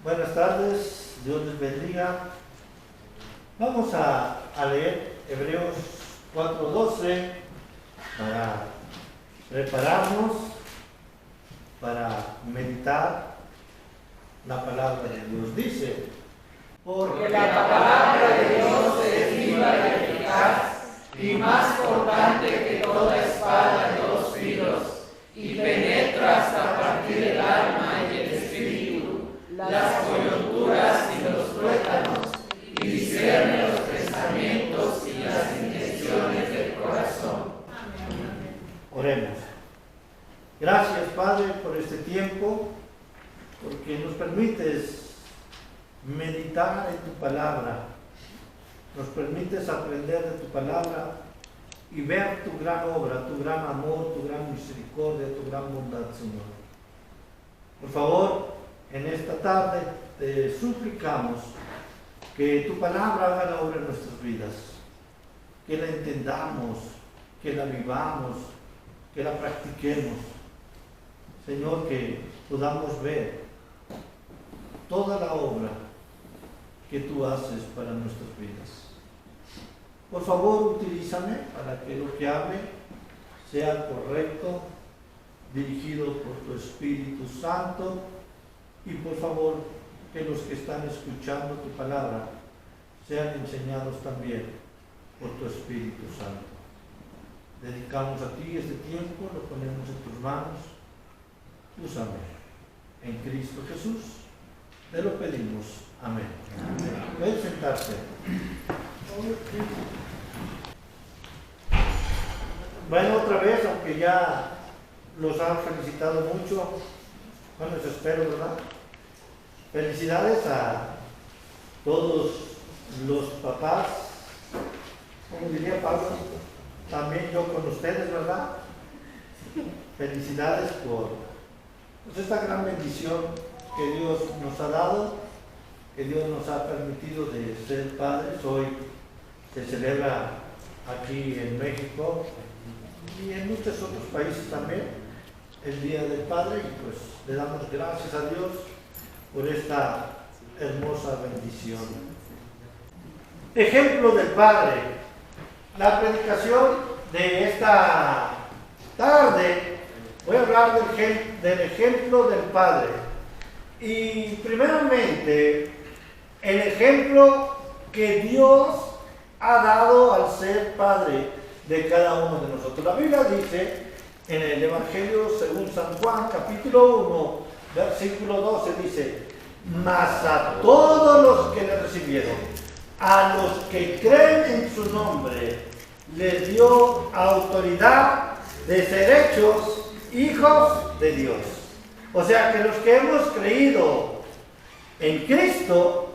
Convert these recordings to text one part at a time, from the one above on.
Buenas tardes, Dios les bendiga. Vamos a leer Hebreos 4:12 para prepararnos para meditar la palabra de Dios. Dice, porque la palabra de Dios es viva y eficaz y más cortante que toda espada de dos filos y penetra hasta partir el alma y el espíritu, las coyunturas y los tuétanos, y discierne los pensamientos y las intenciones del corazón. Oremos. Gracias, Padre, por este tiempo, porque nos permites meditar en tu palabra, nos permites aprender de tu palabra y ver tu gran obra, tu gran amor, tu gran misericordia, tu gran bondad, Señor. Por favor, en esta tarde te suplicamos que tu palabra haga la obra en nuestras vidas, que la entendamos, que la vivamos, que la practiquemos. Señor, que podamos ver toda la obra que tú haces para nuestras vidas. Por favor, utilízame para que lo que hable sea correcto, dirigido por tu Espíritu Santo, y por favor, que los que están escuchando tu palabra sean enseñados también por tu Espíritu Santo. Dedicamos a ti este tiempo, lo ponemos en tus manos. Úsame. En Cristo Jesús te lo pedimos. Amén. Pueden sentarse. Bueno, otra vez, aunque ya los han felicitado mucho, bueno, les espero, ¿verdad? Felicidades a todos los papás, como diría Pablo, también yo con ustedes, ¿verdad? Felicidades por esta gran bendición que Dios nos ha dado, que Dios nos ha permitido de ser padres. Hoy se celebra aquí en México y en muchos otros países también el Día del Padre, y pues le damos gracias a Dios por esta hermosa bendición. Ejemplo del Padre. La predicación de esta tarde, voy a hablar del ejemplo del Padre. Y primeramente, el ejemplo que Dios ha dado al ser Padre de cada uno de nosotros. La Biblia dice en el Evangelio según San Juan, capítulo 1, versículo 12, dice: mas a todos los que le recibieron, a los que creen en su nombre, les dio autoridad de ser hechos hijos de Dios. O sea que los que hemos creído en Cristo,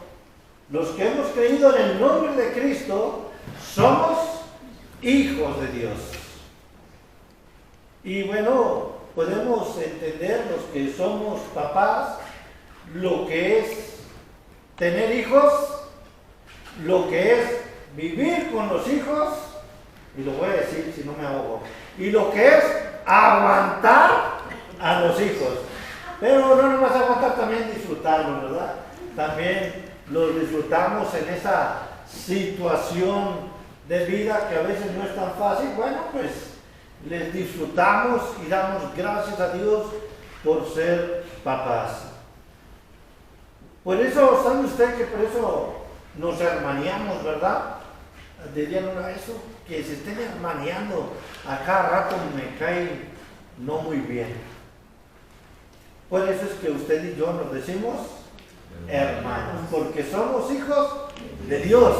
los que hemos creído en el nombre de Cristo, somos hijos de Dios. Y bueno, podemos entender los que somos papás lo que es tener hijos, lo que es vivir con los hijos, y lo voy a decir si no me ahogo, y lo que es aguantar a los hijos. Pero no nomás aguantar, también disfrutarlos, ¿verdad? También los disfrutamos en esa situación de vida que a veces no es tan fácil. Bueno, pues les disfrutamos y damos gracias a Dios por ser papás. Por eso, ¿sabe usted que por eso nos hermaneamos, verdad? Dirían una vez eso, que se estén hermaneando a cada rato me cae no muy bien. Por eso es que usted y yo nos decimos hermanos, porque somos hijos de Dios.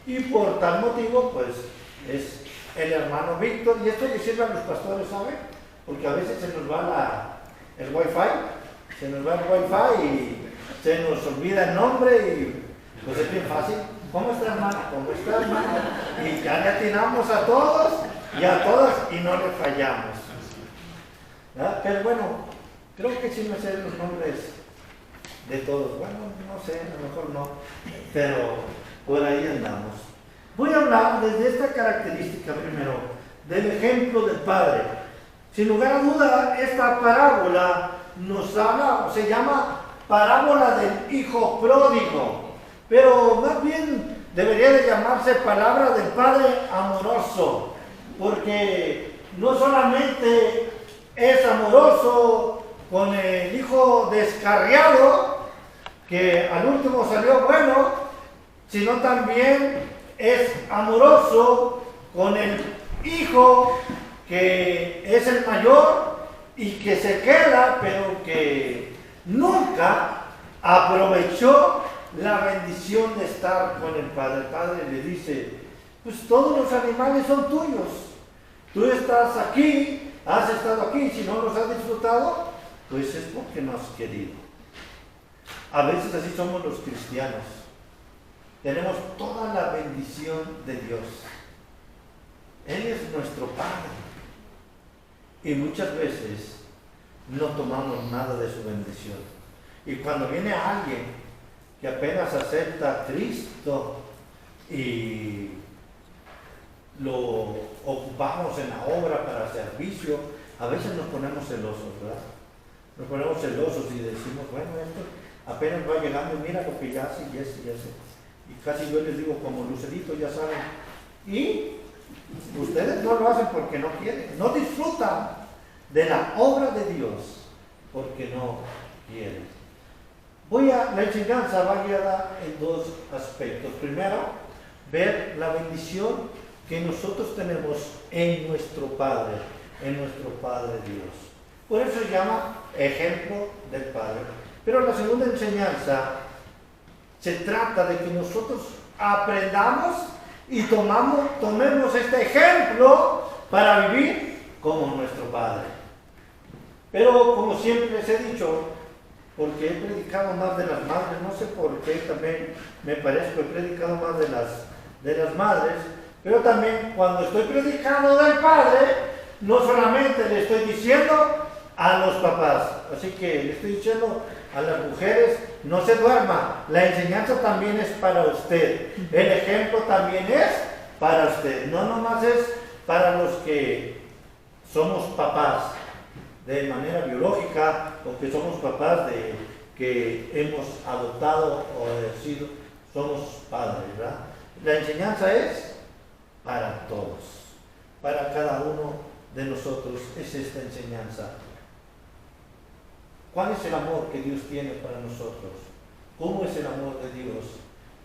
Y por tal motivo, pues, es el hermano Víctor. Y esto le sirve a los pastores, ¿sabe? Porque a veces se nos va el wifi, y se nos olvida el nombre, y pues es bien fácil. ¿Cómo está, hermano? ¿Cómo está, hermano? Y ya le atinamos a todos y a todas y no le fallamos, ¿verdad? Pero bueno, creo que sí me sé los nombres de todos. Bueno, no sé, a lo mejor no, pero por ahí andamos. Voy a hablar desde esta característica primero, del ejemplo del Padre. Sin lugar a duda, esta parábola nos habla, se llama parábola del hijo pródigo, pero más bien debería de llamarse palabra del padre amoroso, porque no solamente es amoroso con el hijo descarriado, que al último salió bueno, sino también es amoroso con el hijo que es el mayor y que se queda, pero que nunca aprovechó la bendición de estar con el padre. El padre le dice, pues todos los animales son tuyos, tú estás aquí, has estado aquí, si no los has disfrutado, pues es porque no has querido. A veces así somos los cristianos. Tenemos toda la bendición de Dios. Él es nuestro Padre. Y muchas veces no tomamos nada de su bendición. Y cuando viene alguien que apenas acepta a Cristo y lo ocupamos en la obra para servicio, a veces nos ponemos celosos, ¿verdad? Nos ponemos celosos y decimos, bueno, esto apenas va llegando y mira lo que ya hace y ese. Y casi yo les digo como Lucerito, ya saben. Y ustedes no lo hacen porque no quieren, no disfrutan de la obra de Dios porque no quieren. La enseñanza va guiada en dos aspectos. Primero, ver la bendición que nosotros tenemos en nuestro Padre Dios. Por eso se llama ejemplo del Padre. Pero la segunda enseñanza se trata de que nosotros aprendamos y tomemos este ejemplo para vivir como nuestro Padre. Pero como siempre les he dicho, porque he predicado más de las madres, no sé por qué también me parezco, he predicado más de las madres, pero también cuando estoy predicando del Padre, no solamente le estoy diciendo a los papás, así que le estoy diciendo a las mujeres, no se duerma, la enseñanza también es para usted, el ejemplo también es para usted, no nomás es para los que somos papás de manera biológica o que somos papás de que hemos adoptado o sido, somos padres, ¿verdad? La enseñanza es para todos, para cada uno de nosotros es esta enseñanza. ¿Cuál es el amor que Dios tiene para nosotros? ¿Cómo es el amor de Dios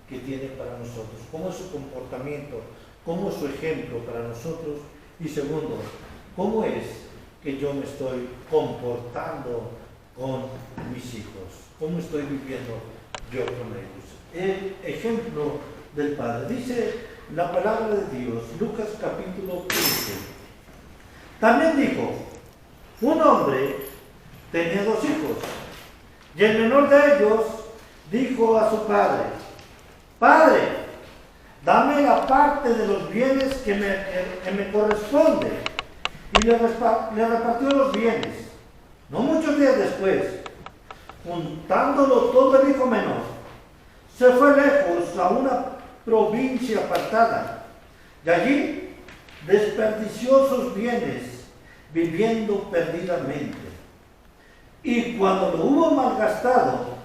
que tiene para nosotros? ¿Cómo es su comportamiento? ¿Cómo es su ejemplo para nosotros? Y segundo, ¿cómo es que yo me estoy comportando con mis hijos? ¿Cómo estoy viviendo yo con ellos? El ejemplo del Padre. Dice la palabra de Dios, Lucas capítulo 15. También dijo, un hombre tenía 2 hijos, y el menor de ellos dijo a su padre, Padre, dame la parte de los bienes que me corresponde. Y le repartió los bienes. No muchos días después, juntándolo todo el hijo menor, se fue lejos a una provincia apartada, y allí desperdició sus bienes viviendo perdidamente. Y cuando lo hubo malgastado,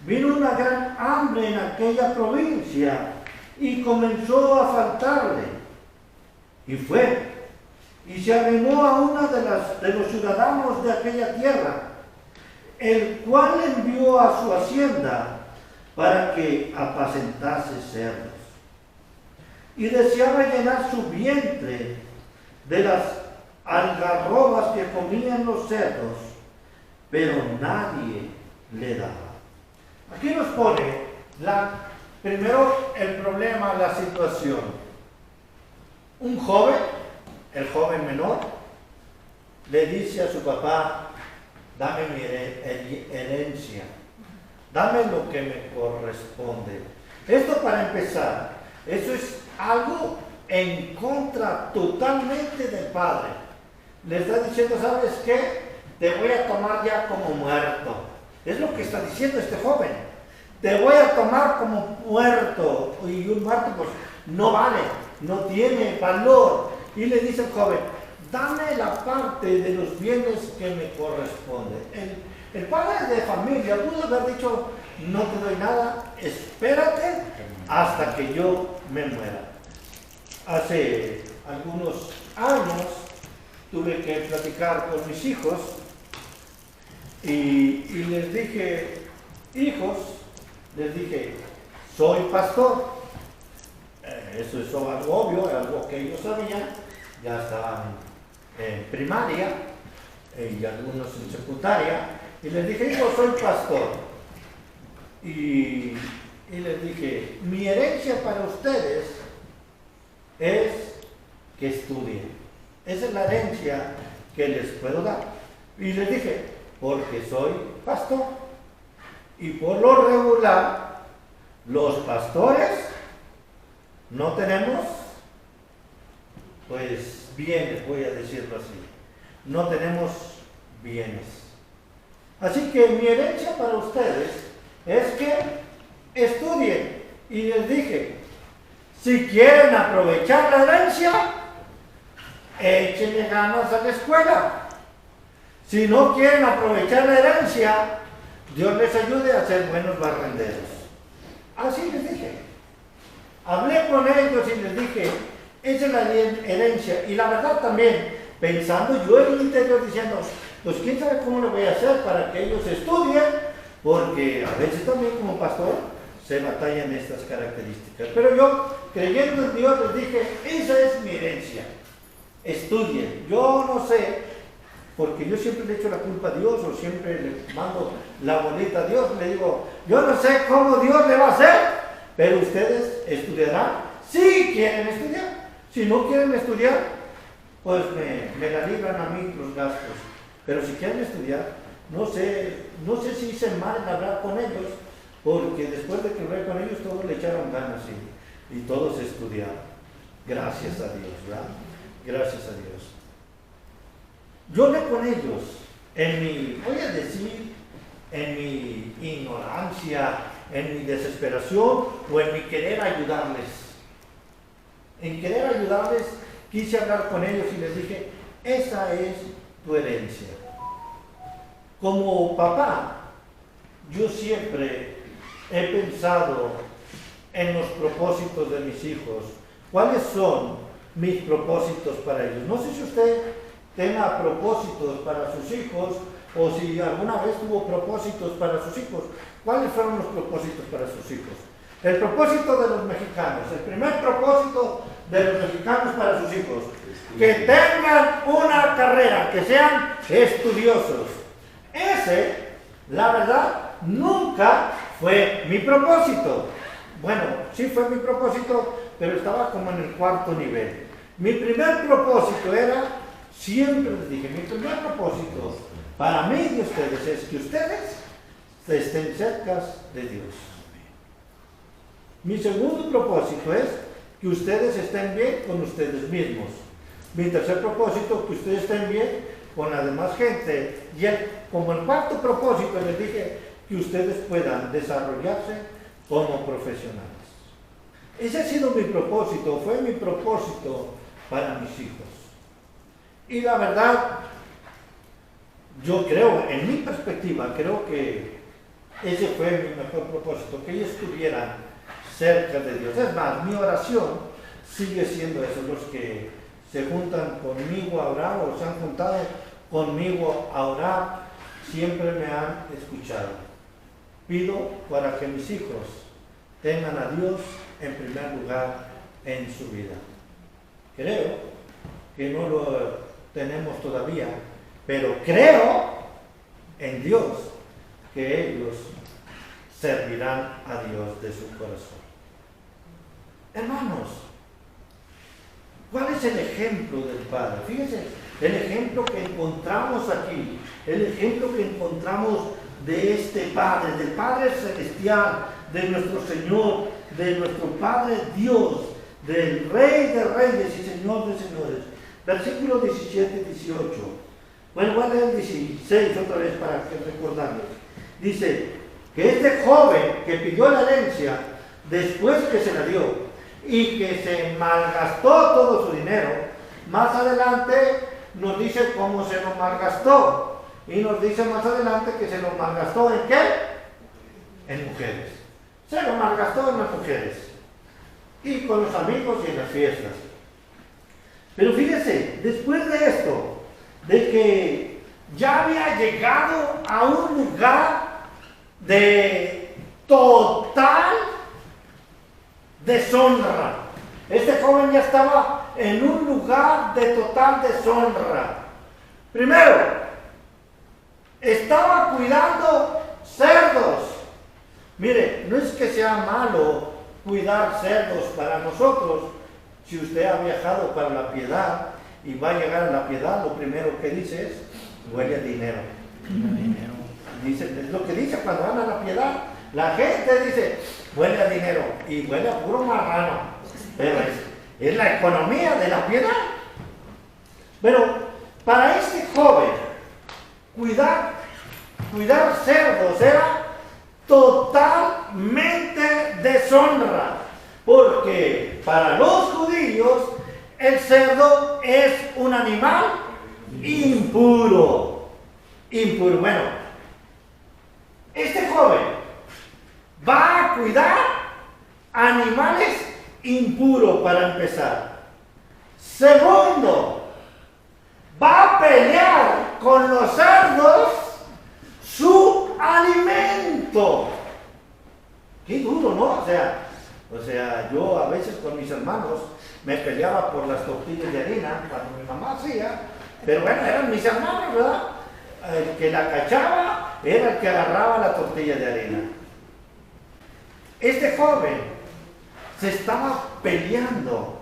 vino una gran hambre en aquella provincia y comenzó a faltarle. Y fue y se arrimó a uno de los ciudadanos de aquella tierra, el cual envió a su hacienda para que apacentase cerdos. Y deseaba llenar su vientre de las algarrobas que comían los cerdos, pero nadie le daba. Aquí nos pone primero el problema, la situación. Un joven, el joven menor, le dice a su papá, dame mi herencia, dame lo que me corresponde. Esto para empezar, eso es algo en contra totalmente del padre. Le está diciendo, ¿sabes qué? Te voy a tomar ya como muerto. Es lo que está diciendo este joven. Te voy a tomar como muerto. Y un muerto pues no vale, no tiene valor. Y le dice el joven, dame la parte de los bienes que me corresponde. El padre de familia pudo haber dicho, no te doy nada, espérate hasta que yo me muera. Hace algunos años tuve que platicar con mis hijos y les dije, hijos, les dije, soy pastor. Eso es algo obvio, algo que ellos sabían, ya estaban en primaria y algunos en secundaria, y les dije, hijo, soy pastor. Y les dije, mi herencia para ustedes es que estudien. Esa es la herencia que les puedo dar. Y les dije, porque soy pastor. Y por lo regular, los pastores no tenemos, pues, bienes, voy a decirlo así. No tenemos bienes. Así que mi herencia para ustedes es que estudien. Y les dije, si quieren aprovechar la herencia, échenle ganas a la escuela. Si no quieren aprovechar la herencia, Dios les ayude a ser buenos barrenderos. Así les dije. Hablé con ellos y les dije, esa es la herencia. Y la verdad también, pensando yo en el interior diciendo, pues quién sabe cómo lo voy a hacer para que ellos estudien, porque a veces también como pastor se batallan estas características. Pero yo, creyendo en Dios, les dije, esa es mi herencia. Estudien. Yo no sé, porque yo siempre le echo la culpa a Dios o siempre le mando la bolita a Dios. Le digo, yo no sé cómo Dios le va a hacer, pero ustedes estudiarán si quieren estudiar. Si no quieren estudiar, pues me la libran a mí los gastos. Pero si quieren estudiar, no sé si hice mal en hablar con ellos, porque después de que hablé con ellos todos le echaron ganas y todos estudiaron. Gracias a Dios, ¿verdad? Gracias a Dios. Yo hablé con ellos voy a decir, en mi ignorancia, en mi desesperación o en mi querer ayudarles. En querer ayudarles, quise hablar con ellos y les dije, esa es tu herencia. Como papá, yo siempre he pensado en los propósitos de mis hijos. ¿Cuáles son mis propósitos para ellos? No sé si usted tenga propósitos para sus hijos o si alguna vez tuvo propósitos para sus hijos. ¿Cuáles fueron los propósitos para sus hijos? El propósito de los mexicanos, el primer propósito de los mexicanos para sus hijos, que tengan una carrera, que sean estudiosos. Ese, la verdad, nunca fue mi propósito. Bueno, sí fue mi propósito, pero estaba como en el cuarto nivel. Mi primer propósito era, siempre les dije, mi primer propósito para mí y ustedes es que ustedes estén cerca de Dios. Mi segundo propósito es que ustedes estén bien con ustedes mismos. Mi tercer propósito, que ustedes estén bien con la demás gente. Y como el cuarto propósito, les dije que ustedes puedan desarrollarse como profesionales. Ese ha sido mi propósito, fue mi propósito para mis hijos. Y la verdad, yo creo, en mi perspectiva, creo que ese fue mi mejor propósito, que ellos estuvieran cerca de Dios. Es más, mi oración sigue siendo eso. Los que se juntan conmigo a orar o se han juntado conmigo a orar, siempre me han escuchado. Pido para que mis hijos tengan a Dios en primer lugar en su vida. Creo que no lo tenemos todavía, pero creo en Dios que ellos servirán a Dios de su corazón. Hermanos, ¿cuál es el ejemplo del Padre? Fíjense, el ejemplo que encontramos aquí, el ejemplo que encontramos de este Padre, del Padre Celestial, de nuestro Señor, de nuestro Padre Dios, del Rey de Reyes y Señor de Señores. Versículo 17 y 18. Bueno, voy a leer el 16 otra vez para que recordarles. Dice que este joven que pidió la herencia, después que se la dio, y que se malgastó todo su dinero, más adelante nos dice cómo se lo malgastó. y nos dice más adelante que se lo malgastó ¿en qué? En mujeres. Se lo malgastó en las mujeres y con los amigos y en las fiestas. Pero fíjese, después de esto, de que ya había llegado a un lugar de total deshonra. Este joven ya estaba en un lugar de total deshonra. Primero, estaba cuidando cerdos. Mire, no es que sea malo cuidar cerdos para nosotros. Si usted ha viajado para la Piedad y va a llegar a la Piedad, lo primero que dice es, huele a dinero. Dice, es lo que dice cuando van a la Piedad. La gente dice, huele a dinero y huele a puro marrano. Pero es la economía de la Piedad. Pero para este joven, cuidar cerdos era totalmente deshonra. Porque para los judíos el cerdo es un animal impuro. Impuro. Bueno, este joven va a cuidar animales impuros para empezar. Segundo, va a pelear con los cerdos su alimento. Qué duro, ¿no? O sea, yo a veces con mis hermanos me peleaba por las tortillas de harina cuando mi mamá hacía, pero bueno, eran mis hermanos, ¿verdad? El que la cachaba era el que agarraba la tortilla de harina. Este joven se estaba peleando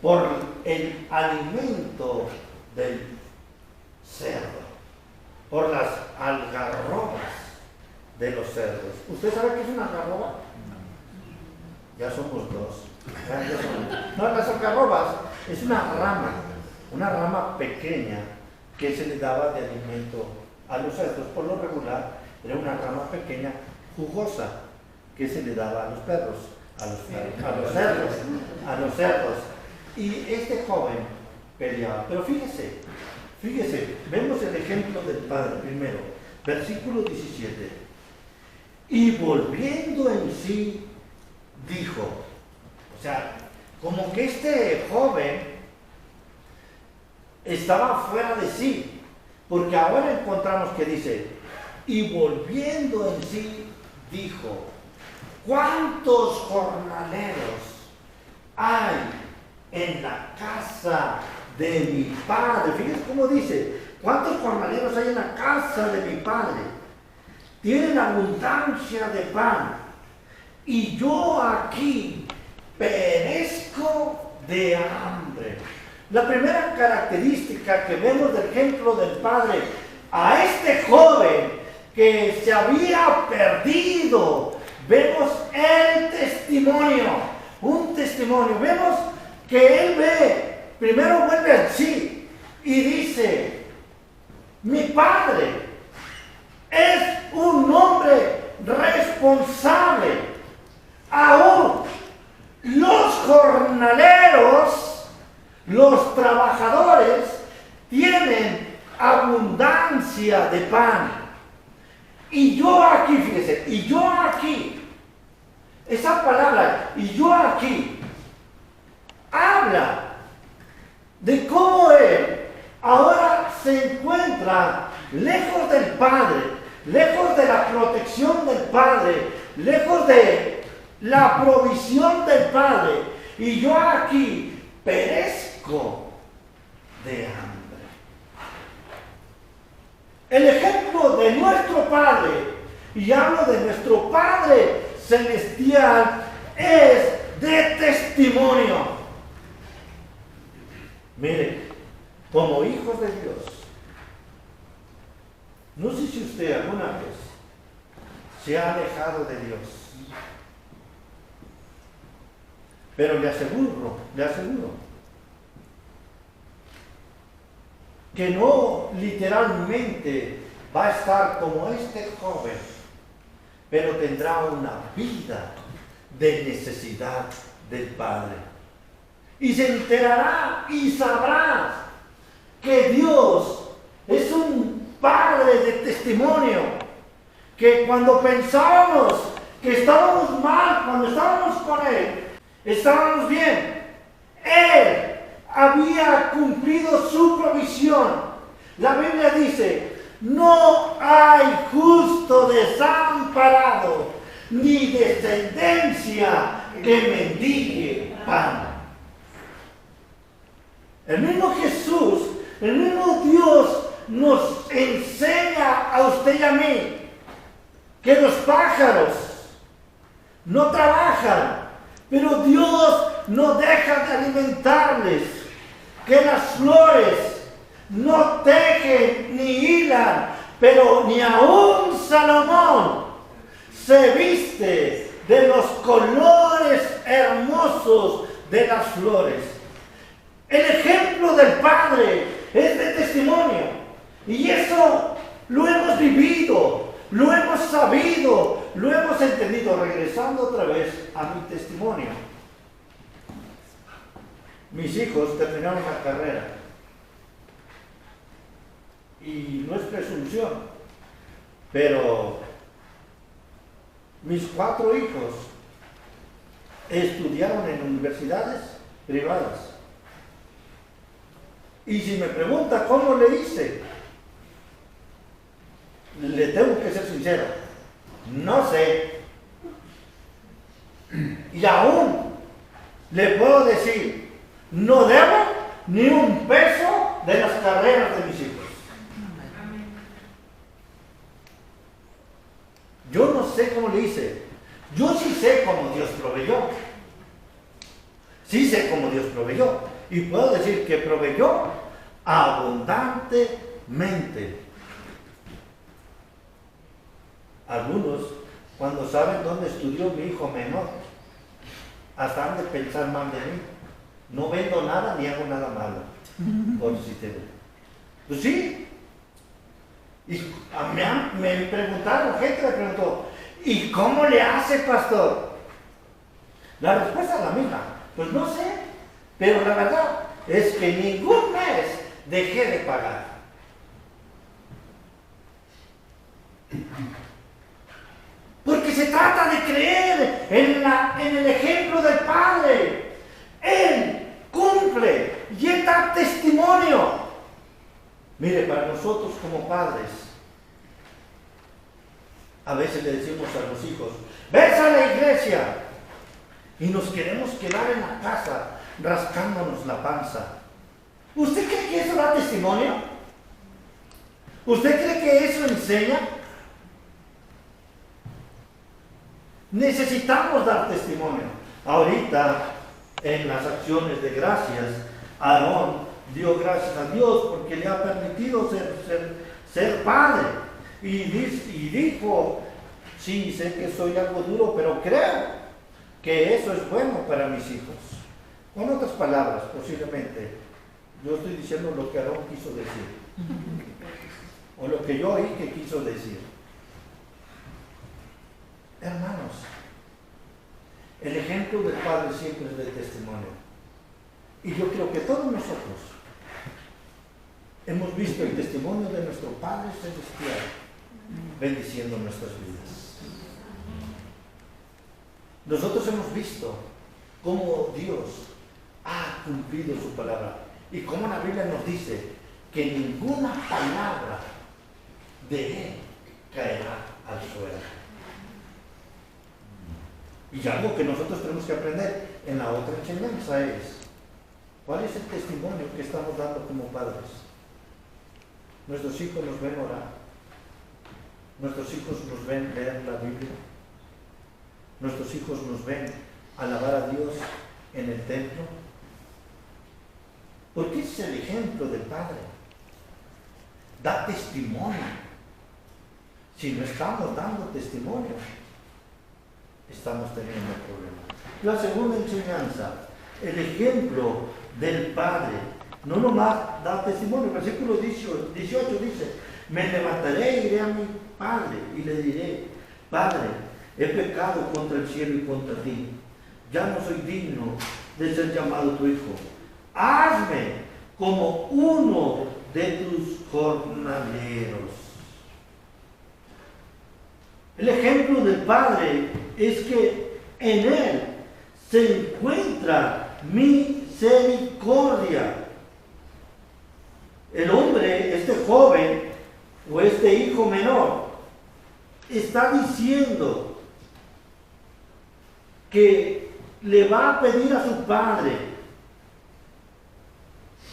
por el alimento del cerdo, por las algarrobas de los cerdos. ¿Usted sabe qué es una algarroba? Ya somos dos. No, las algarrobas es una rama pequeña que se le daba de alimento a los cerdos. Por lo regular era una rama pequeña jugosa que se le daba a los perros, a los cerdos. Y este joven peleaba. Pero fíjese, vemos el ejemplo del padre primero, versículo 17. Y volviendo en sí, dijo, o sea, como que este joven estaba fuera de sí, porque ahora encontramos que dice, y volviendo en sí, dijo, ¿cuántos jornaleros hay en la casa de mi padre? Fíjense cómo dice, ¿cuántos jornaleros hay en la casa de mi padre? Tienen abundancia de pan, y yo aquí perezco de hambre. La primera característica que vemos del ejemplo del padre a este joven que se había perdido, vemos el testimonio, un testimonio. Vemos que él ve, primero vuelve al sí y dice, mi padre es un hombre responsable. Aún los jornaleros, los trabajadores, tienen abundancia de pan. Y yo aquí, fíjese, y yo aquí, esa palabra, y yo aquí, habla de cómo él ahora se encuentra lejos del Padre, lejos de la protección del Padre, lejos de la provisión del Padre, y yo aquí perezco de hambre. El ejemplo de nuestro Padre, y hablo de nuestro Padre celestial, es de testimonio. Mire, como hijos de Dios, no sé si usted alguna vez se ha alejado de Dios, pero le aseguro que no literalmente va a estar como este joven, pero tendrá una vida de necesidad del Padre. Y se enterará y sabrá que Dios es un padre de testimonio, que cuando pensábamos que estábamos mal, cuando estábamos con Él, estábamos bien. Él había cumplido su provisión. La Biblia dice, no hay justo desamparado, ni descendencia que mendigue pan. El mismo Jesús, el mismo Dios nos enseña a usted y a mí que los pájaros no trabajan, pero Dios no deja de alimentarles, que las flores no tejen ni hilan, pero ni aún Salomón se viste de los colores hermosos de las flores. El ejemplo del Padre es de testimonio, y eso lo hemos vivido, lo hemos sabido, lo hemos entendido. Regresando otra vez a mi testimonio. Mis hijos terminaron la carrera, y no es presunción, pero mis 4 hijos estudiaron en universidades privadas. Y si me pregunta cómo le hice, le tengo que ser sincero, no sé. Y aún le puedo decir, no debo ni un peso de las carreras de mis hijos. Yo no sé cómo le hice. Yo sí sé cómo Dios proveyó. Sí sé cómo Dios proveyó. Y puedo decir que proveyó abundantemente. Algunos, cuando saben dónde estudió mi hijo menor, hasta han de pensar mal de mí. No vendo nada ni hago nada malo. Por si te... Pues sí. Y me preguntaron, gente me preguntó, ¿y cómo le hace, pastor? La respuesta es la misma. Pues no sé, pero la verdad es que ningún mes dejé de pagar. Porque se trata de creer en el ejemplo del Padre. Él cumple y Él da testimonio. Mire, para nosotros como padres, a veces le decimos a los hijos, ves a la iglesia, y nos queremos quedar en la casa rascándonos la panza. ¿Usted cree que eso da testimonio? ¿Usted cree que eso enseña? Necesitamos dar testimonio. Ahorita, en las acciones de gracias, Aarón dio gracias a Dios porque le ha permitido ser padre. Y dijo, sí, sé que soy algo duro, pero creo que eso es bueno para mis hijos. Con otras palabras, posiblemente, yo estoy diciendo lo que Aarón quiso decir. O lo que yo oí que quiso decir. Hermanos, el ejemplo del Padre siempre es de testimonio. Y yo creo que todos nosotros hemos visto el testimonio de nuestro Padre Celestial bendiciendo nuestras vidas. Nosotros hemos visto cómo Dios ha cumplido su palabra y cómo la Biblia nos dice que ninguna palabra de Él caerá al suelo. Y algo que nosotros tenemos que aprender en la otra enseñanza es, ¿cuál es el testimonio que estamos dando como padres? Nuestros hijos nos ven orar. Nuestros hijos nos ven leer la Biblia. Nuestros hijos nos ven alabar a Dios en el templo. Porque ese es el ejemplo del Padre. Da testimonio. Si no estamos dando testimonio, estamos teniendo problemas. La segunda enseñanza, el ejemplo del Padre, no nomás da testimonio. El versículo 18 dice, me levantaré y iré a mi Padre y le diré, Padre, he pecado contra el cielo y contra ti. Ya no soy digno de ser llamado tu hijo. Hazme como uno de tus jornaleros. El ejemplo del Padre es que en Él se encuentra misericordia. El hombre, este joven o este hijo menor, está diciendo que le va a pedir a su padre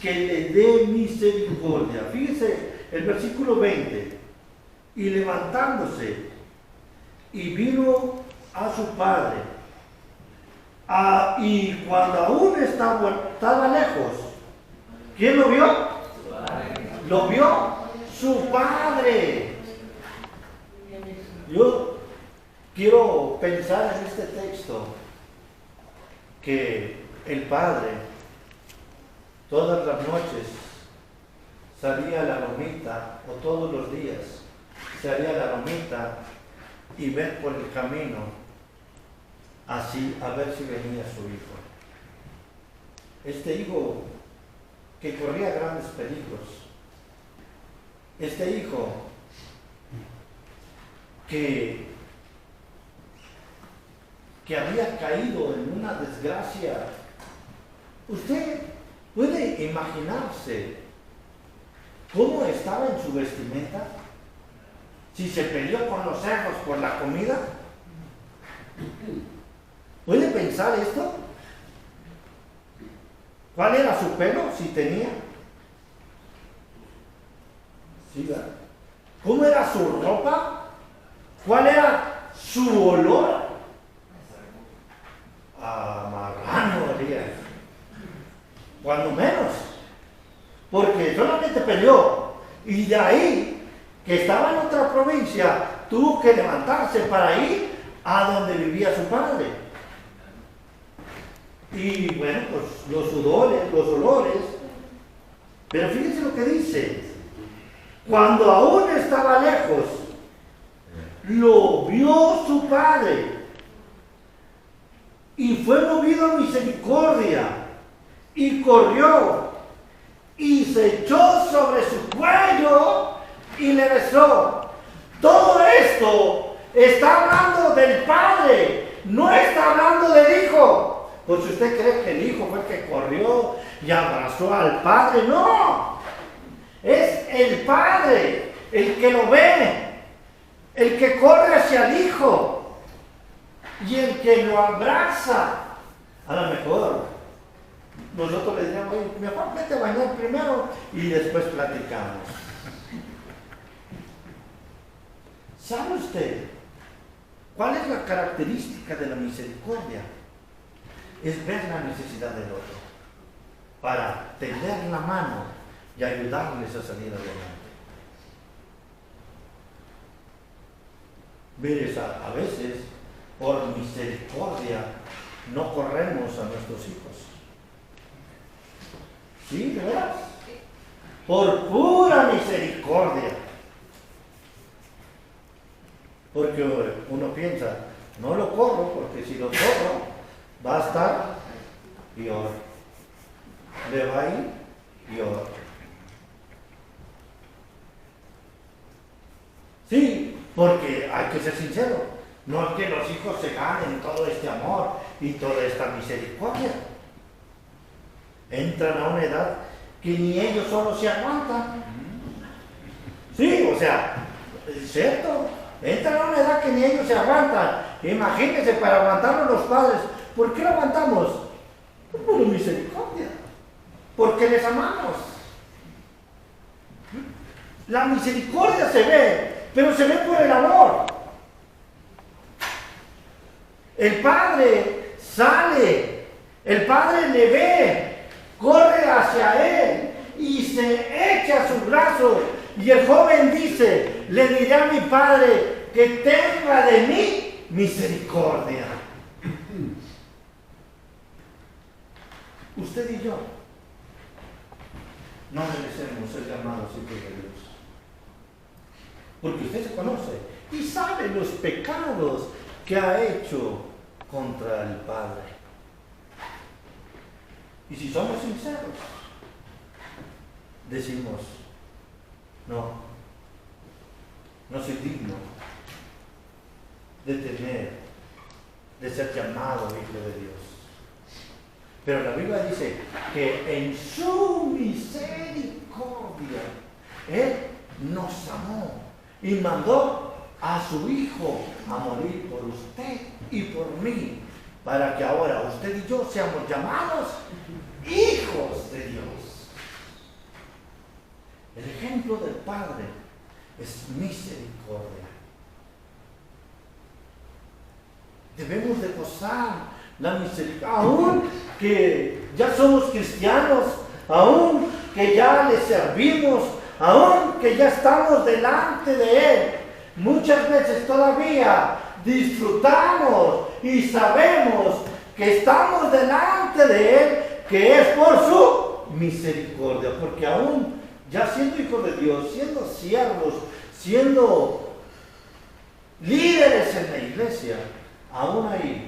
que le dé misericordia. Fíjese el versículo 20. Y levantándose, y vino a su padre. Y cuando aún estaba lejos, ¿quién lo vio? Lo vio su padre. Yo quiero pensar en este texto que el padre todas las noches salía a la lomita, o todos los días salía a la lomita y ver por el camino, así a ver si venía su hijo. Este hijo que corría grandes peligros, este hijo que había caído en una desgracia. Usted puede imaginarse cómo estaba en su vestimenta, si se peleó con los cerdos por la comida. ¿Puede pensar esto? ¿Cuál era su pelo, si tenía? ¿Sí, verdad? ¿Cómo era su ropa? ¿Cuál era su olor? A marrano, olía. Cuando menos. Porque solamente peleó. Y de ahí, que estaba en otra provincia, tuvo que levantarse para ir a donde vivía su padre. Y bueno, pues los sudores, los olores. Pero fíjense lo que dice. Cuando aún estaba lejos, lo vio su padre y fue movido a misericordia y corrió y se echó sobre su cuello y le besó. Todo esto está hablando del padre, no está hablando del hijo. Pues si usted cree que el hijo fue el que corrió y abrazó al padre, no. Es el padre el que lo ve, el que corre hacia el hijo y el que lo abraza. A lo mejor nosotros le diríamos, oye, mejor vete a bañar primero y después platicamos. ¿Sabe usted cuál es la característica de la misericordia? Es ver la necesidad del otro para tender la mano y ayudarles a salir adelante. Mire, a veces por misericordia no corremos a nuestros hijos. ¿Sí, de veras? Por pura misericordia. Porque uno piensa, no lo corro porque si lo corro va a estar peor. Le va a ir peor. Sí, porque hay que ser sincero, no es que los hijos se ganen todo este amor y toda esta misericordia. Entran a una edad que ni ellos solos se aguantan. Sí, o sea, es cierto, entran a una edad que ni ellos se aguantan. Imagínense, para aguantarnos los padres, ¿por qué lo aguantamos? Por misericordia, porque les amamos. La misericordia se ve, pero se ve por el amor. El padre sale, el padre le ve, corre hacia él y se echa a sus brazos. Y el joven dice, le diré a mi padre que tenga de mí misericordia. Usted y yo no merecemos ser llamados hijos de Dios. Porque usted se conoce y sabe los pecados que ha hecho contra el Padre. Y si somos sinceros, decimos, No soy digno de ser llamado hijo de Dios. Pero la Biblia dice que en su misericordia Él nos amó y mandó a su Hijo a morir por usted y por mí, para que ahora usted y yo seamos llamados hijos de Dios. El ejemplo del Padre es misericordia. Debemos de gozar la misericordia, aún que ya somos cristianos, aún que ya le servimos, aún que ya estamos delante de Él. Muchas veces todavía disfrutamos y sabemos que estamos delante de Él, que es por su misericordia, porque aún ya siendo hijos de Dios, siendo siervos, siendo líderes en la iglesia, aún ahí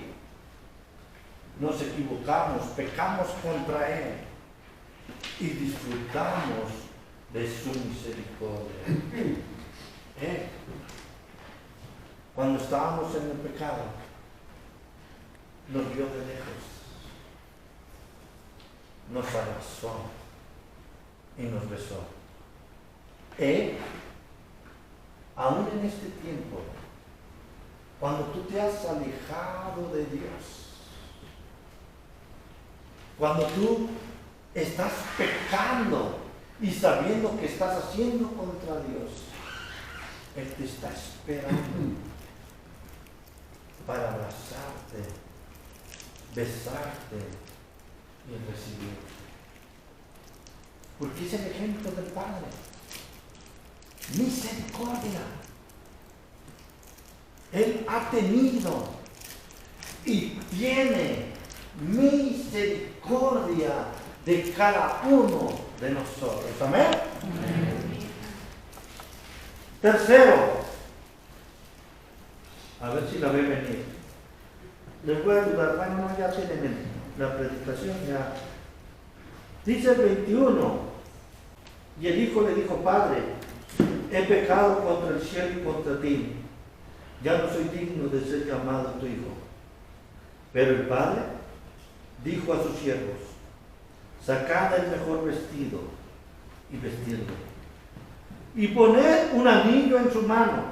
nos equivocamos, pecamos contra Él y disfrutamos de su misericordia. Cuando estábamos en el pecado, nos vio de lejos, nos abrazó y nos besó. Aún en este tiempo, cuando tú te has alejado de Dios, cuando tú estás pecando y sabiendo que estás haciendo contra Dios, Él te está esperando para abrazarte, besarte y recibirte. Porque es el ejemplo del Padre. Misericordia. Él ha tenido y tiene misericordia de cada uno de nosotros. ¿Amén? Tercero, a ver si la ve venir. Les voy a ayudar. Bueno, no, ya tienen la predicación ya. Dice el 21, y el hijo le dijo: Padre, he pecado contra el cielo y contra ti. Ya no soy digno de ser llamado tu hijo. Pero el padre dijo a sus siervos: sacad el mejor vestido y vestidlo, y poned un anillo en su mano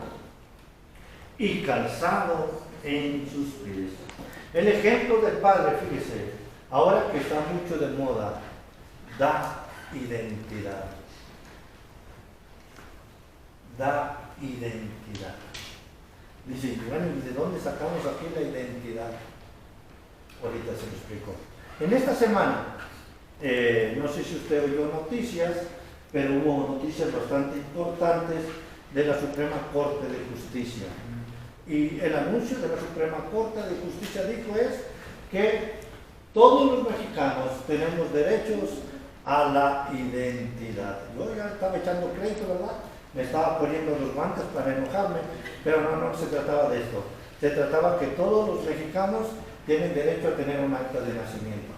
y calzado en sus pies. El ejemplo del Padre, fíjese, ahora que está mucho de moda, da identidad. Da identidad. Dice, bueno, ¿y de dónde sacamos aquí la identidad? Ahorita se lo explico. En esta semana, no sé si usted oyó noticias, pero hubo noticias bastante importantes de la Suprema Corte de Justicia. Y el anuncio de la Suprema Corte de Justicia dijo es que todos los mexicanos tenemos derechos a la identidad. Yo ya estaba echando crédito, ¿verdad? Me estaba poniendo los guantes para enojarme, pero no se trataba de esto. Se trataba que todos los mexicanos tienen derecho a tener un acta de nacimiento.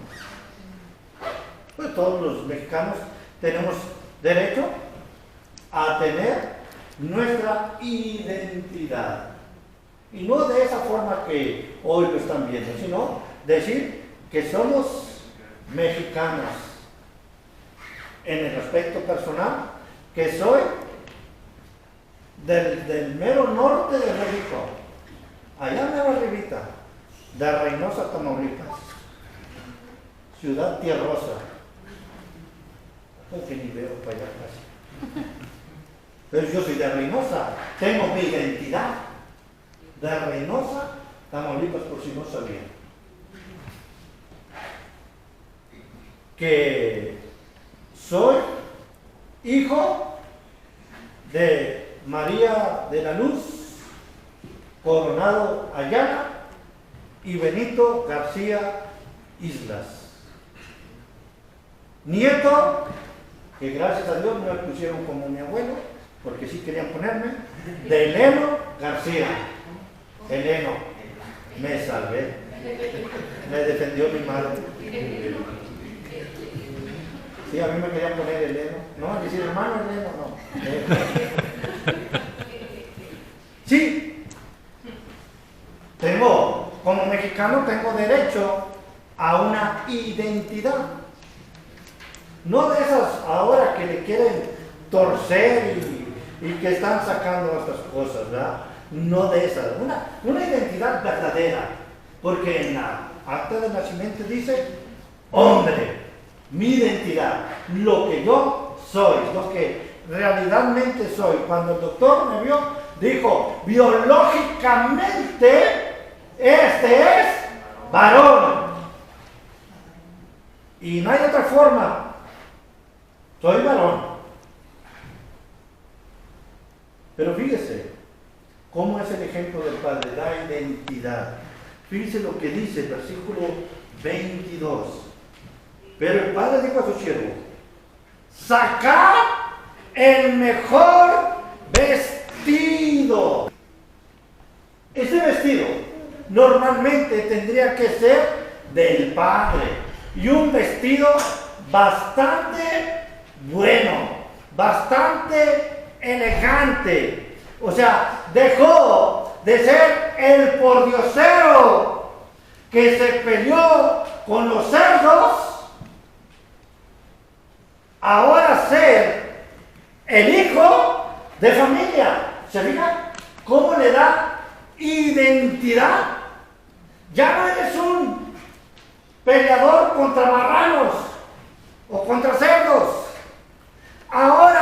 Pues todos los mexicanos tenemos derecho a tener nuestra identidad. Y no de esa forma que hoy lo están viendo, sino decir que somos mexicanos. En el aspecto personal, que soy del mero norte de México, allá mero arribita, de Reynosa, Tamaulipas, ciudad tierrosa, porque ni veo para allá casi. Pero yo soy de Reynosa, tengo mi identidad de Reynosa, Tamaulipas, por si no sabían. Que soy hijo de María de la Luz Coronado Ayala y Benito García Islas. Nieto, que gracias a Dios me pusieron como mi abuelo, porque sí querían ponerme, de Eleno García. Eleno, me salvé, me defendió mi madre. Sí, a mí me querían poner Eleno. No, decir hermano Eleno, no. Sí, como mexicano tengo derecho a una identidad. No de esas ahora que le quieren torcer y que están sacando estas cosas, ¿verdad? No de esas. Una identidad verdadera. Porque en la acta de nacimiento dice, hombre, mi identidad, lo que yo soy, lo que realmente soy. Cuando el doctor me vio, dijo, biológicamente, este es varón. Y no hay otra forma. Soy varón. Pero fíjese cómo es el ejemplo del Padre, da identidad. Fíjese lo que dice el versículo 22. Pero el Padre dijo a su siervo, sacad el mejor vestido. Este vestido normalmente tendría que ser del Padre. Y un vestido bastante bueno, bastante elegante. O sea, dejó de ser el pordiosero que se peleó con los cerdos, ahora ser el hijo de familia. ¿Se fijan cómo le da identidad? Ya no eres un peleador contra marranos o contra cerdos. Ahora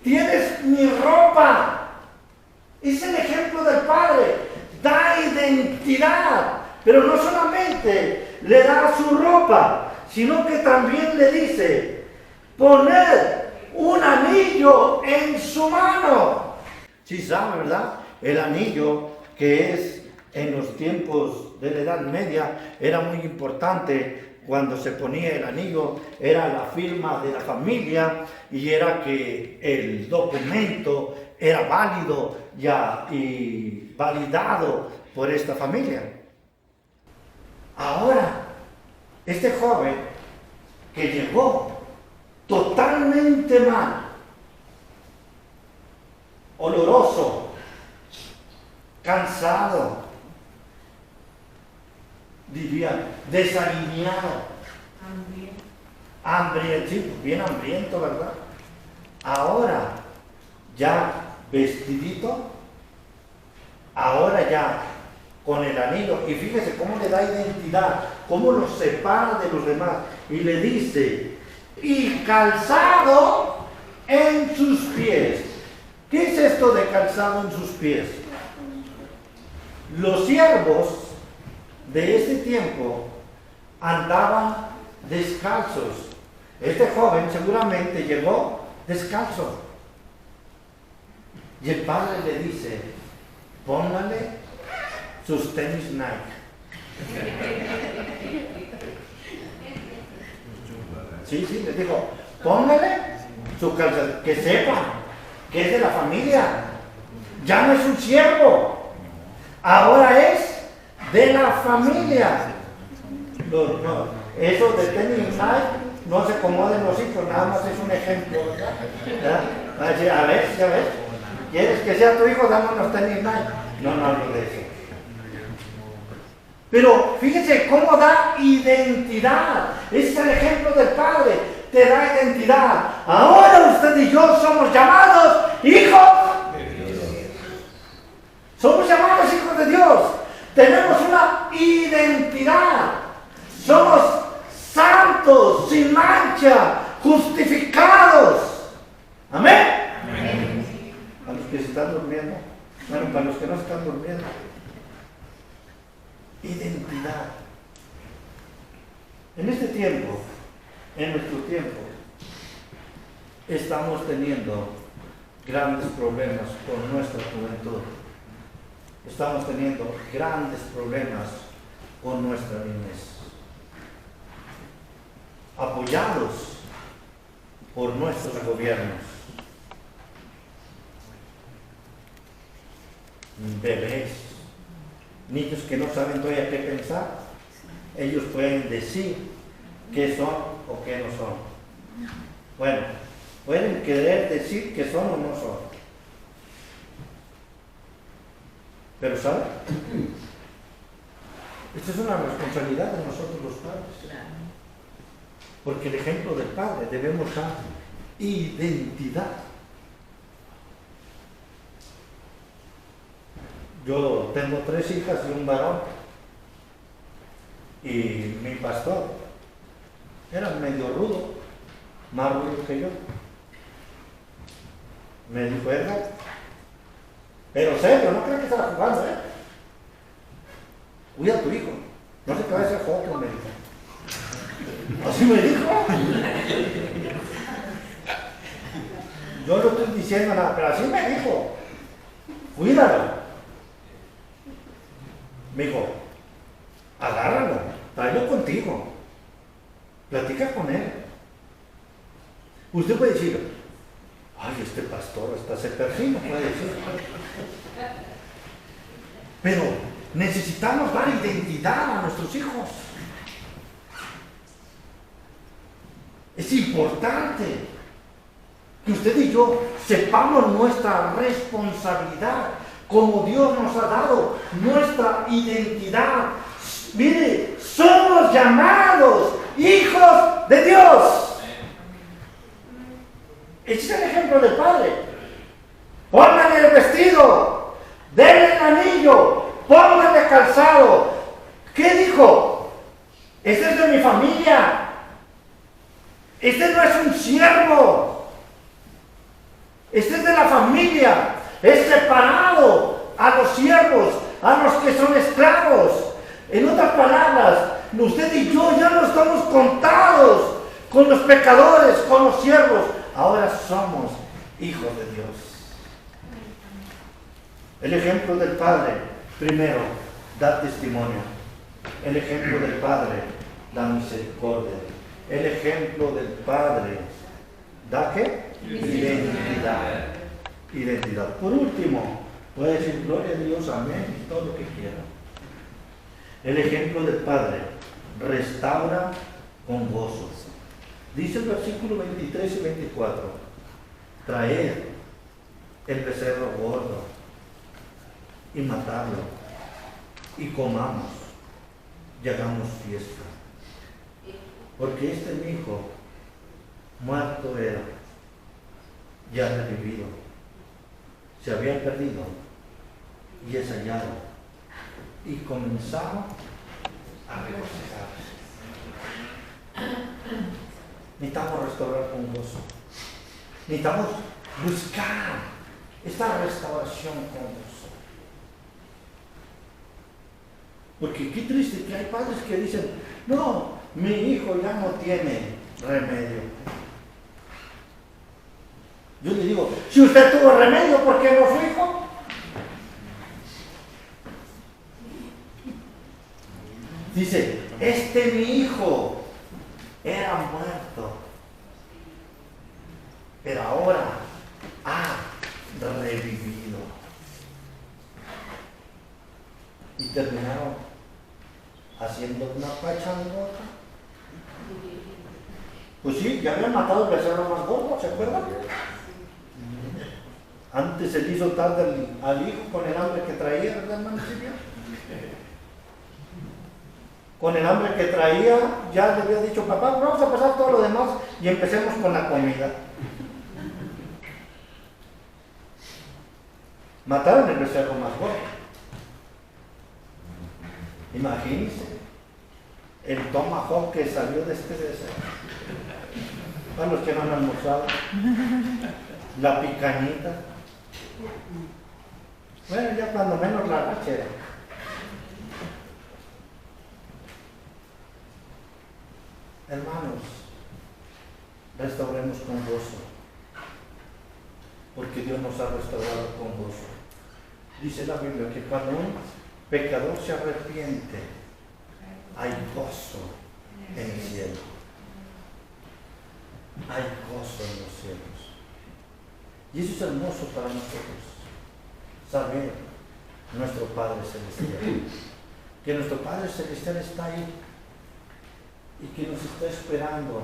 tienes mi ropa. Es el ejemplo del Padre. Da identidad. Pero no solamente le da su ropa, sino que también le dice, poned un anillo en su mano. Sí sabe, ¿verdad? El anillo que es en los tiempos de la Edad Media era muy importante. Cuando se ponía el anillo era la firma de la familia y era que el documento era válido ya y validado por esta familia. Ahora, este joven que llegó totalmente mal, oloroso, cansado, diría, desalineado, hambriento, bien hambriento, ¿verdad? Ahora ya vestidito, ahora ya con el anillo, y fíjese cómo le da identidad, cómo lo separa de los demás, y le dice, y calzado en sus pies. ¿Qué es esto de calzado en sus pies? Los siervos de ese tiempo andaban descalzos. Este joven seguramente llegó descalzo. Y el Padre le dice, póngale sus tenis Nike. Sí, les digo, póngale su calzado, que sepan que es de la familia. Ya no es un siervo, ahora es de la familia. No, eso de tenis Nike no se acomoden los hijos, nada más es un ejemplo, ¿verdad? Va a decir, a ver, ya ves, ¿quieres que sea tu hijo? Dame unos tenis Nike. No hablo de eso. Pero fíjense cómo da identidad. Es el ejemplo del Padre, te da identidad. Ahora usted y yo somos llamados hijos de Dios. Somos llamados hijos de Dios. Tenemos una identidad. Somos santos, sin mancha, justificados. Amén. Amén. A los que se están durmiendo. Bueno, para los que no están durmiendo. Identidad. En este tiempo, en nuestro tiempo, estamos teniendo grandes problemas con nuestra juventud. Estamos teniendo grandes problemas con nuestra niñez. Apoyados por nuestros gobiernos. Bebés, niños que no saben todavía qué pensar, ellos pueden decir qué son o qué no son. Bueno, pueden querer decir que son o no son. Pero ¿saben? Esta es una responsabilidad de nosotros los padres. Porque el ejemplo del padre debemos dar identidad. Yo tengo 3 hijas y un varón. Y mi pastor era medio rudo, más rudo que yo. Me dijo, Edgar, pero serio, no creo que estaba jugando, cuida a tu hijo, no se te vaya a hacer foto, me dijo. Así me dijo. Yo no estoy diciendo nada, pero así me dijo. Cuídalo. Me dijo, agárralo, tráelo contigo, platica con él. Usted puede decir, ay, este pastor hasta se perfila, puede decir. Pero necesitamos dar identidad a nuestros hijos. Es importante que usted y yo sepamos nuestra responsabilidad, como Dios nos ha dado nuestra identidad. Mire, somos llamados hijos de Dios. Ese es el ejemplo del Padre. Pónganle el vestido, denle el anillo, pónganle calzado. ¿Qué dijo? Este es de mi familia. Este no es un siervo. Este es de la familia. Es separado a los siervos, a los que son esclavos. En otras palabras, usted y yo ya no estamos contados con los pecadores, con los siervos. Ahora somos hijos de Dios. El ejemplo del Padre, primero, da testimonio. El ejemplo del Padre da misericordia. El ejemplo del Padre da ¿qué? Identidad. Identidad. Por último, puede decir gloria a Dios, amén, y todo lo que quiera. El ejemplo del Padre restaura con gozo. Dice el versículo 23 y 24, traed el becerro gordo y matadlo y comamos y hagamos fiesta. Porque este mi hijo muerto era, ya revivido, se había perdido y es hallado. Y comenzaba a regocijarse. Necesitamos restaurar con gozo. Necesitamos buscar esta restauración con gozo. Porque qué triste que hay padres que dicen, no, mi hijo ya no tiene remedio. Yo le digo, si usted tuvo remedio, ¿por qué no su hijo? Dice, este mi hijo era muerto, pero ahora ha revivido. Y terminaron haciendo una pachangota. Pues sí, ya habían matado el becerro más gordo, ¿se acuerdan? Antes se le hizo tarde al hijo con el hambre que traía, ¿verdad, hermano Silvia? Con el hambre que traía, ya le había dicho, papá, vamos a pasar todo lo demás y empecemos con la comida. Mataron el becerro más gordo. Imagínense el tomahawk que salió de este becerro. Para los que no han almorzado, la picañita. Bueno, ya cuando menos la rachera. Hermanos, restauremos con gozo, porque Dios nos ha restaurado con gozo. Dice la Biblia que cuando un pecador se arrepiente, hay gozo en el cielo. Hay gozo en los cielos. Y eso es hermoso para nosotros, saber nuestro Padre Celestial, que nuestro Padre Celestial está ahí y que nos está esperando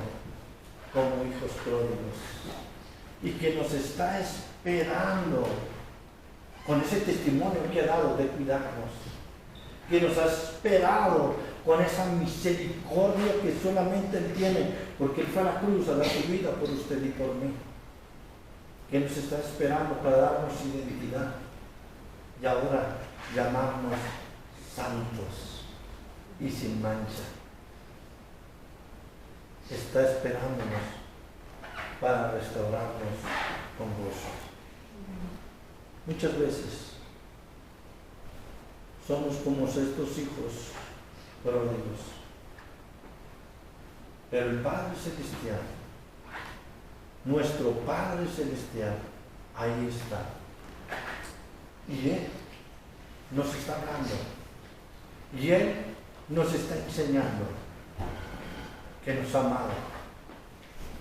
como hijos pródigos y que nos está esperando con ese testimonio que ha dado de cuidarnos, que nos ha esperado con esa misericordia que solamente Él tiene, porque Él fue a la cruz a dar su vida por usted y por mí, que nos está esperando para darnos identidad y ahora llamarnos santos y sin mancha. Está esperándonos para restaurarnos con gozo. Muchas veces somos como estos hijos pródigos, pero el Padre Celestial, nuestro Padre Celestial, ahí está. Y Él nos está hablando. Y Él nos está enseñando que nos ha amado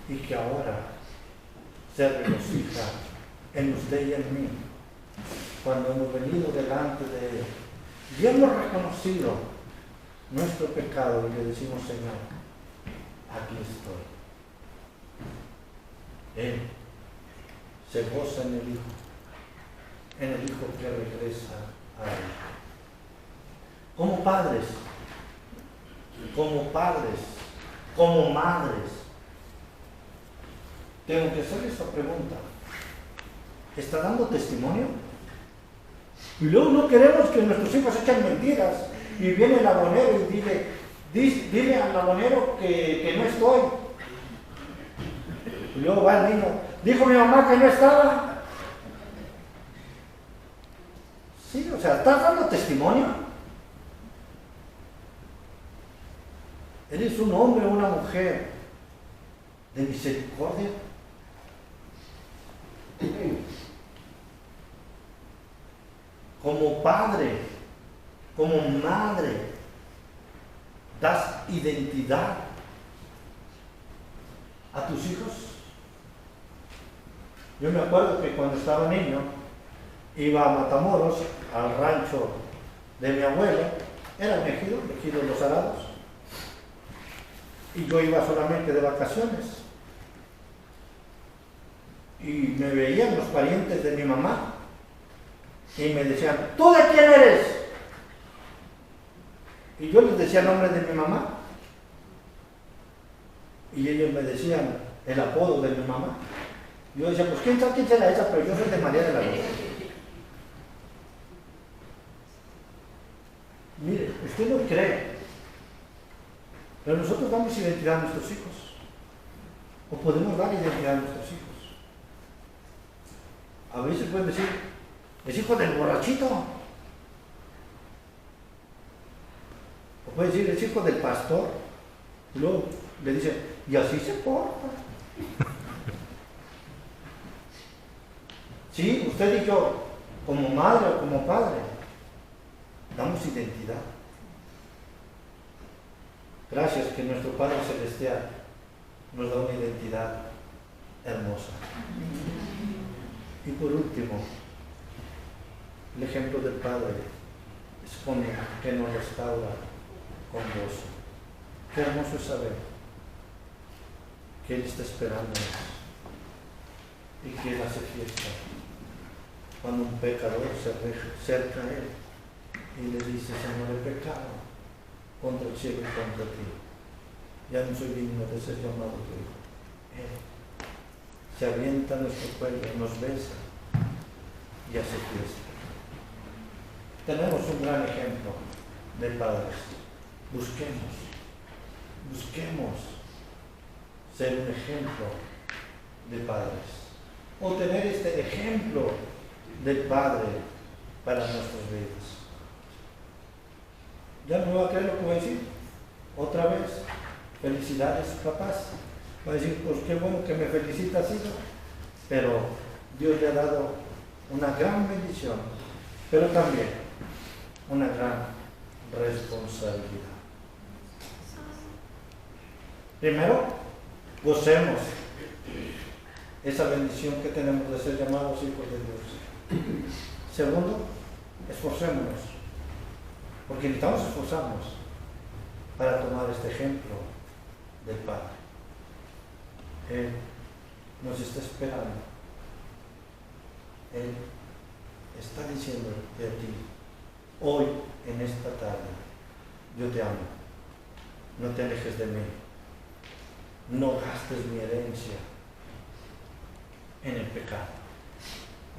y que ahora se regocija en usted y en mí cuando hemos venido delante de Él y hemos reconocido nuestro pecado y le decimos: Señor, aquí estoy. Él se goza en el Hijo que regresa a Él. Como padres, como madres, tengo que hacer esta pregunta: ¿está dando testimonio? Y luego no queremos que nuestros hijos echen mentiras y viene el abonero y dile al abonero que no estoy. Y luego va el niño: dijo mi mamá que no estaba. Sí, o sea, ¿estás dando testimonio? ¿Eres un hombre o una mujer de misericordia? Como padre, como madre, das identidad a tus hijos. Yo me acuerdo que cuando estaba niño iba a Matamoros, al rancho de mi abuelo. Era un ejido de Los Arados, y yo iba solamente de vacaciones y me veían los parientes de mi mamá y me decían: ¿tú de quién eres? Y yo les decía el nombre de mi mamá y ellos me decían el apodo de mi mamá. Yo decía: pues quién sabe quién será esa, pero yo soy de María de la Luz. Mire, usted no cree, pero nosotros damos identidad a nuestros hijos, o podemos dar identidad a nuestros hijos. A veces pueden decir: es hijo del borrachito, o puede decir: es hijo del pastor. Y luego le dicen: y así se porta. Sí, usted y yo, como madre o como padre, damos identidad. Gracias que nuestro Padre Celestial nos da una identidad hermosa. Y por último, el ejemplo del Padre expone que nos restaura con gozo. Qué hermoso es saber que Él está esperándonos y que Él hace fiesta cuando un pecador se acerca a Él y le dice: Señor, he pecado contra el cielo y contra ti, ya no soy digno de ser llamado tu hijo. Él se avienta a nuestro cuello, nos besa y hace fiesta. Tenemos un gran ejemplo de padres. Busquemos ser un ejemplo de padres, o tener este ejemplo del Padre para nuestras vidas. ¿Ya no me va a creer lo que voy a decir? Otra vez: felicidades, papás. Va a decir: pues qué bueno que me felicitas, hijo. Pero Dios le ha dado una gran bendición, pero también una gran responsabilidad. Primero, gocemos esa bendición que tenemos de ser llamados hijos de Dios. Segundo, esforcémonos, porque necesitamos esforzarnos para tomar este ejemplo del Padre. Él nos está esperando. Él está diciéndote a ti, hoy, en esta tarde, yo te amo. No te alejes de mí. No gastes mi herencia en el pecado.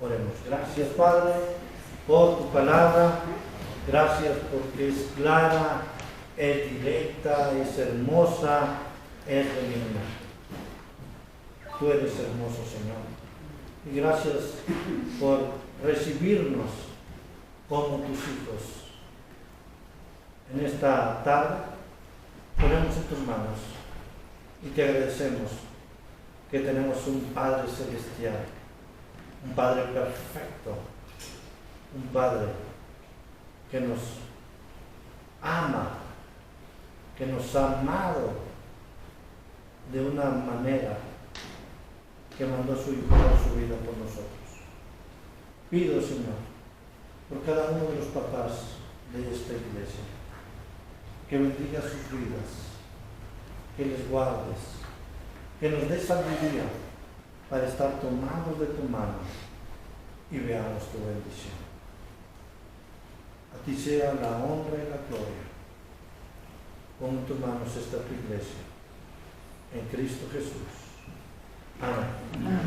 Oremos. Gracias, Padre, por tu palabra. Gracias porque es clara, es directa, es hermosa, es benigna. Tú eres hermoso, Señor. Y gracias por recibirnos como tus hijos. En esta tarde ponemos en tus manos y te agradecemos que tenemos un Padre celestial, un Padre perfecto, un Padre que nos ama, que nos ha amado de una manera que mandó a su Hijo por su vida por nosotros. Pido, Señor, por cada uno de los papás de esta iglesia, que bendiga sus vidas, que les guardes, que nos des sabiduría para estar tomados de tu mano y veamos tu bendición. A ti sea la honra y la gloria. Pon en tus manos esta tu iglesia, en Cristo Jesús. Amén.